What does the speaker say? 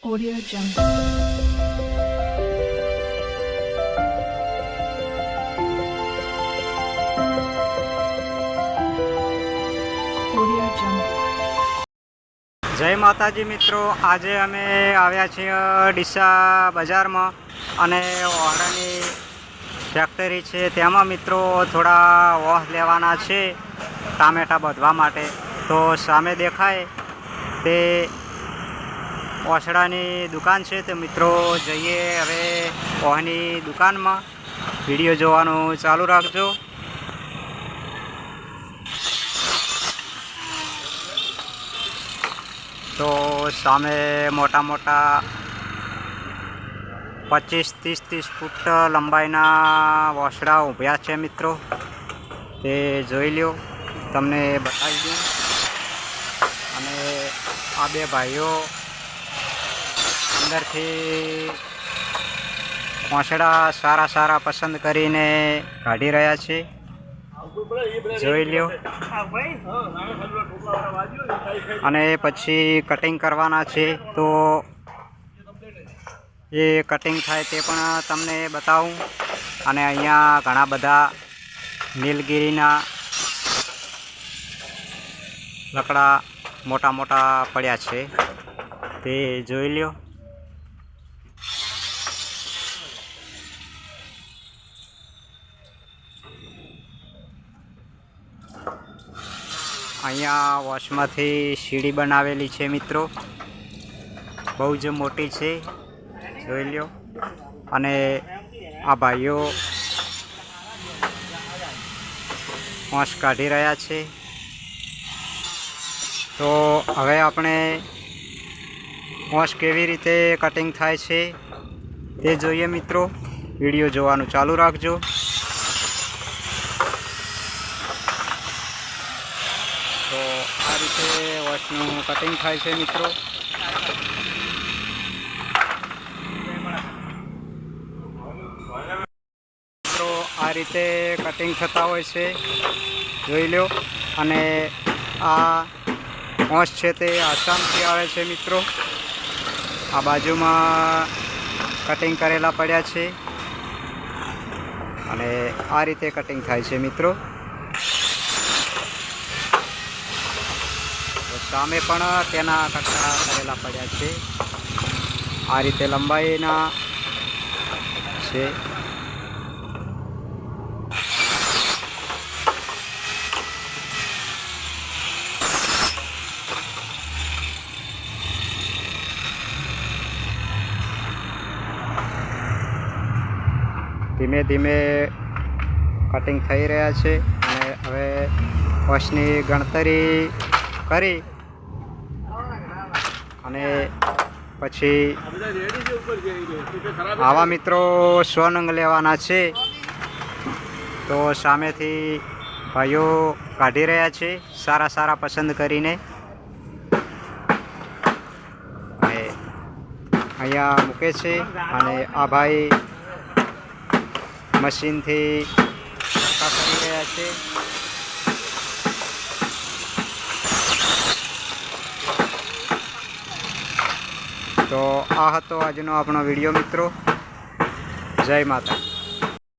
Audio Jungle. Audio Jungle. જય માતાજી મિત્રો, આજે અમે આવ્યા છીએ ડીસા બજારમાં અને ઓરડાની ફેક્ટરી છે તેમાં મિત્રો થોડા ઓહ લેવાના છે ટામેટા બધવા માટે. તો સામે દેખાય તે ઓસડાની દુકાન છે. તો મિત્રો જઈએ હવે ઓહની દુકાનમાં. વિડીયો જોવાનું ચાલુ રાખજો. તો સામે મોટા મોટા 25-30 ફૂટ લંબાઈના ઓસડા ઊભ્યા છે મિત્રો. તે જોઈ લ્યો, તમને બતાવી દઉં. અને આ બે ભાઈઓ અંદરથી ઓસડા સારા પસંદ કરીને કાઢી રહ્યા છે. જોઈ લ્યો. અને પછી કટિંગ કરવાના છે. તો એ કટિંગ થાય તે પણ તમને બતાવું. અને અહીંયા ઘણા બધા નીલગિરીના લકડા મોટા પડ્યા છે, તે જોઈ લ્યો. અહીંયા વોશમાંથી સીડી બનાવેલી છે મિત્રો, બહુ જ મોટી છે, જોઈ લ્યો. અને આ ભાઈઓ વોશ કાઢી રહ્યા છે. તો હવે આપણે વોશ કેવી રીતે કટિંગ થાય છે તે જોઈએ મિત્રો. વિડીયો જોવાનું ચાલુ રાખજો. તો આ રીતે વોશનું કટિંગ થાય છે મિત્રો. મિત્રો આ રીતે કટિંગ થતા હોય છે, જોઈ લો. અને આ વોશ છે તે આસામથી આવે છે મિત્રો. આ બાજુમાં કટિંગ કરેલા પડ્યા છે. અને આ રીતે કટિંગ થાય છે મિત્રો. સામે પણ તેના કટકા કરેલા પડ્યા છે. આ રીતે લંબાઈના છે. ધીમે ધીમે કટિંગ થઈ રહ્યા છે. અને હવે વોશની ગણતરી કરી અને પછી આવા મિત્રો 100 નંગ લેવાના છે. તો સામેથી ભાઈઓ કાઢી રહ્યા છે સારા પસંદ કરીને. અને અહીંયા મૂકે છે. અને આ ભાઈ મશીનથી કટકા કરી રહ્યા છે. તો આ હતો આજનો આપણો વિડીયો મિત્રો. જય માતા.